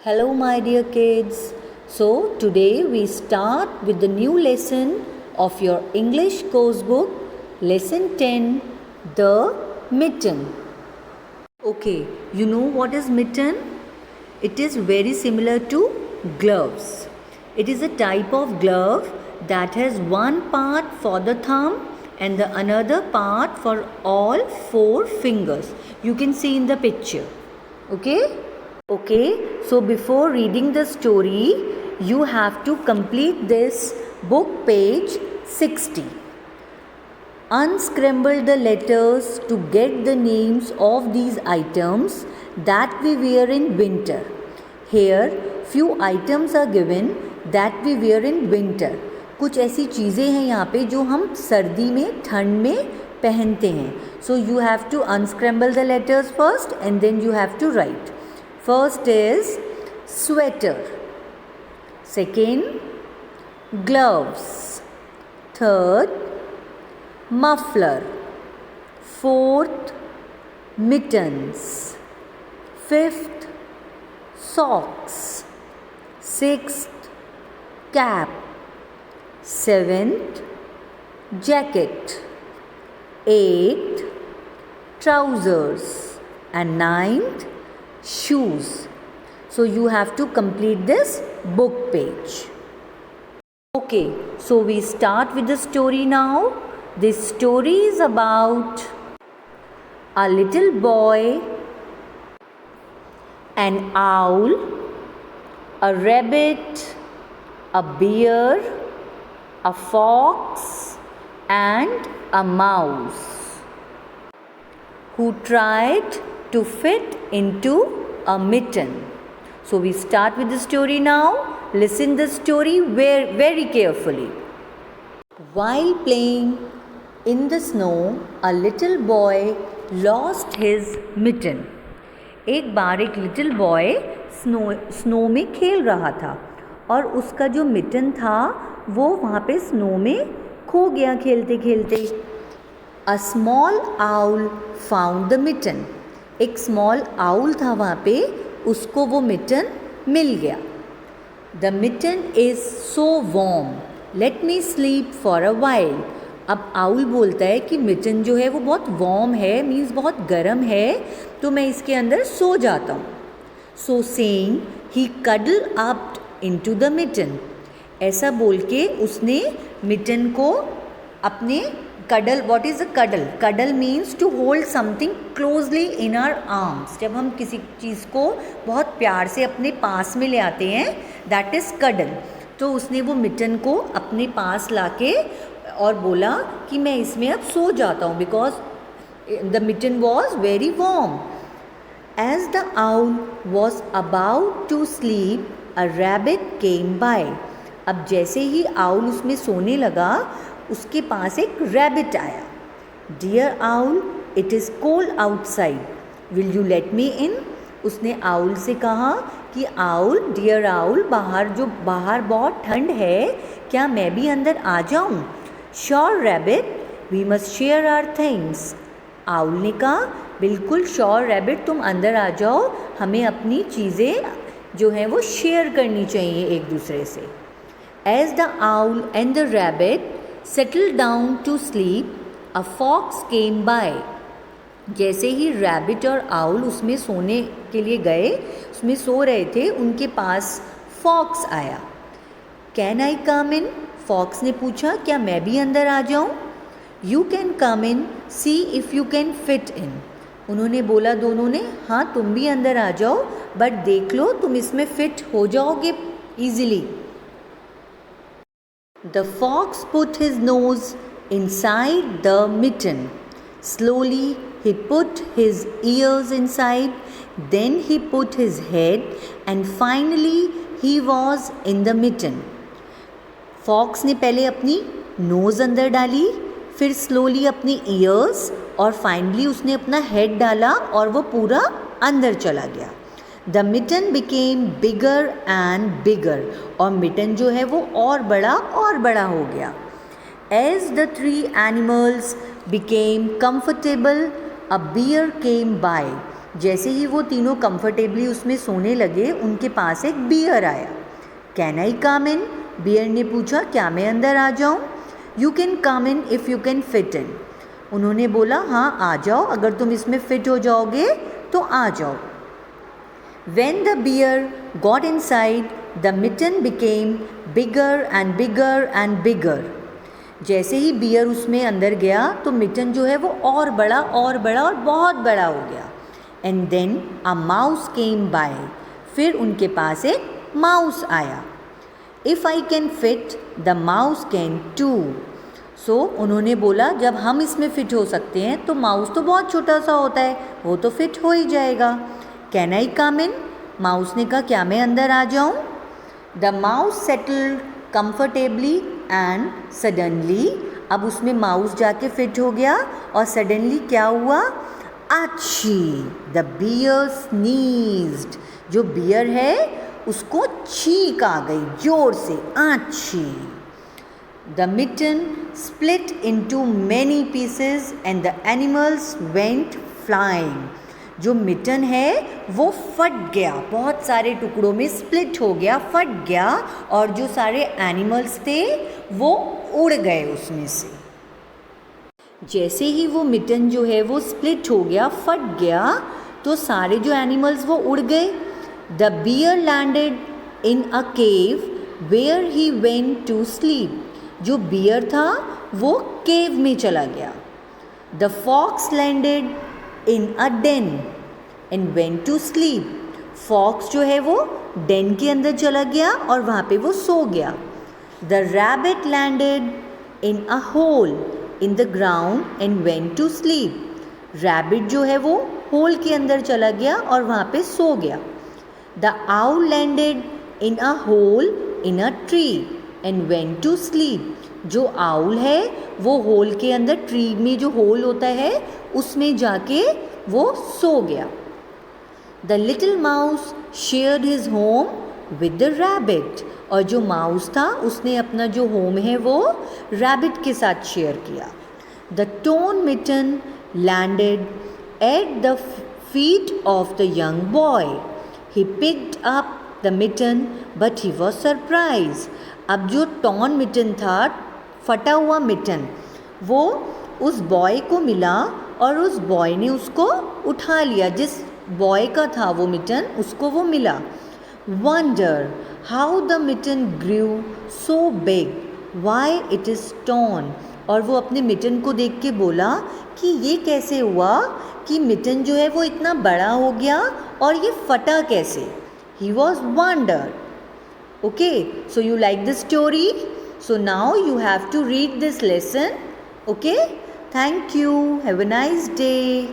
Hello, my dear kids. So, today we start with the new lesson of your English course book, Lesson 10, The Mitten. Okay, you know what is mitten? It is very similar to gloves. It is a type of glove that has one part for the thumb and the another part for all four fingers. You can see in the picture. Okay, so before reading the story, you have to complete this book page 60. Unscramble the letters to get the names of these items that we wear in winter. Here, few items are given that we wear in winter. कुछ ऐसी चीज़ें हैं यहाँ पे जो हम सर्दी में, ठंड में पहनते हैं. So you have to unscramble the letters first and then you have to write. First is sweater. Second, gloves. Third, muffler. Fourth, mittens. Fifth, socks. Sixth, cap. Seventh, jacket. Eighth, trousers. And ninth, shoes. So you have to complete this book page. Okay, so we start with the story now. This story is about a little boy, an owl, a rabbit, a bear, a fox, and a mouse who tried to fit into a mitten. So we start with the story now. Listen the story very carefully. While playing in the snow, a little boy lost his mitten. एक बार एक little boy snow में खेल रहा था और उसका जो mitten था वो वहाँ पे स्नो में खो गया खेलते खेलते. A small owl found the mitten. एक स्मॉल आउल था वहाँ पे, उसको वो मिटन मिल गया. The mitten is so warm, let me sleep for a while. अब आउल बोलता है कि मिटन जो है वो बहुत वॉर्म है, मीन्स बहुत गर्म है, तो मैं इसके अंदर सो जाता हूँ. So saying he cuddle up into the mitten. ऐसा बोल के उसने मिटन को अपने cuddle. What is a cuddle? Cuddle means to hold something closely in our arms. जब हम किसी चीज़ को बहुत प्यार से अपने पास में ले आते हैं, दैट इज़ कडल. तो उसने वो मिटन को अपने पास लाके और बोला कि मैं इसमें अब सो जाता हूँ, because the mitten was very warm. As the owl was about to sleep, a rabbit came by. अब जैसे ही आउल उसमें सोने लगा, उसके पास एक रैबिट आया. Dear owl, it is cold outside, will you let me in. उसने आउल से कहा कि आउल, डियर आउल, बाहर बहुत ठंड है, क्या मैं भी अंदर आ जाऊं? Sure rabbit, we must share our things. Owl ने कहा बिल्कुल श्योर रैबिट, तुम अंदर आ जाओ, हमें अपनी चीज़ें जो हैं वो शेयर करनी चाहिए एक दूसरे से. As the owl and the rabbit settled down to sleep, a fox came by. जैसे ही रैबिट और आउल उसमें सोने के लिए गए, उसमें सो रहे थे, उनके पास फॉक्स आया. Can I come in? Fox ने पूछा, क्या मैं भी अंदर आ जाऊं? You can come in, see if you can fit in. उन्होंने बोला दोनों ने, हाँ तुम भी अंदर आ जाओ, बट देख लो तुम इसमें फिट हो जाओगे easily. The fox put his nose inside the mitten. Slowly he put his ears inside, then he put his head, and finally he was in the mitten. Fox ने पहले अपनी नोज़ अंदर डाली, फिर स्लोली अपनी years, और finally उसने अपना हेड डाला और वो पूरा अंदर चला गया. The mitten became bigger and bigger. और मिटन जो है वो और बड़ा हो गया. As the three animals became comfortable, a bear came by. जैसे ही वो तीनों कंफर्टेबली उसमें सोने लगे, उनके पास एक बियर आया. Can I come in? Beer ने पूछा, क्या मैं अंदर आ जाऊं? You can come in if you can fit in. उन्होंने बोला, हाँ आ जाओ, अगर तुम इसमें फिट हो जाओगे तो आ जाओ. When the bear got inside, the mitten became bigger and bigger and bigger. जैसे ही बियर उसमें अंदर गया तो मिटन जो है वो और बड़ा और बहुत बड़ा हो गया. And then a mouse came by. फिर उनके पास एक माउस आया. If I can fit the mouse can too. So उन्होंने बोला, जब हम इसमें फिट हो सकते हैं तो माउस तो बहुत छोटा सा होता है, वो तो फिट हो ही जाएगा. Can I come in? Mouse ने कहा, क्या मैं अंदर आ जाऊं? The mouse settled comfortably and suddenly. अब उसमें माउस जाके फिट हो गया और सडनली क्या हुआ? आची. The bear sneezed. जो बियर है उसको छींक आ गई जोर से, achoo. The mitten split into many pieces and the animals went flying. जो मिटन है वो फट गया, बहुत सारे टुकड़ों में स्प्लिट हो गया, फट गया, और जो सारे एनिमल्स थे वो उड़ गए उसमें से. जैसे ही वो मिटन जो है वो स्प्लिट हो गया, फट गया, तो सारे जो एनिमल्स वो उड़ गए. The bear landed in a cave where he went to sleep. जो बियर था वो केव में चला गया. The fox landed in a den and went to sleep. Fox जो है वो डेन के अंदर चला गया और वहाँ पे वो सो गया. The rabbit landed in a hole in the ground and went to sleep. Rabbit जो है वो होल के अंदर चला गया और वहाँ पे सो गया. The owl landed in a hole in a tree and went to sleep. जो आउल है वो होल के अंदर, ट्री में जो होल होता है उसमें जाके वो सो गया. The little mouse shared his home with the rabbit. और जो माउस था उसने अपना जो होम है वो रैबिट के साथ शेयर किया. The tone mitten landed at the feet of the young boy. He picked up the mitten but he was surprise. अब जो टॉन मिटन था, फटा हुआ मिटन, वो उस बॉय को मिला और उस बॉय ने उसको उठा लिया. जिस बॉय का था वो मिटन, उसको वो मिला. Wonder how the mitten grew so big, why it is torn. और वो अपने मिटन को देख के बोला कि ये कैसे हुआ कि मिटन जो है वो इतना बड़ा हो गया और ये फटा कैसे. He was wonder. Okay, so you like this story? So now you have to read this lesson. Okay, thank you. Have a nice day.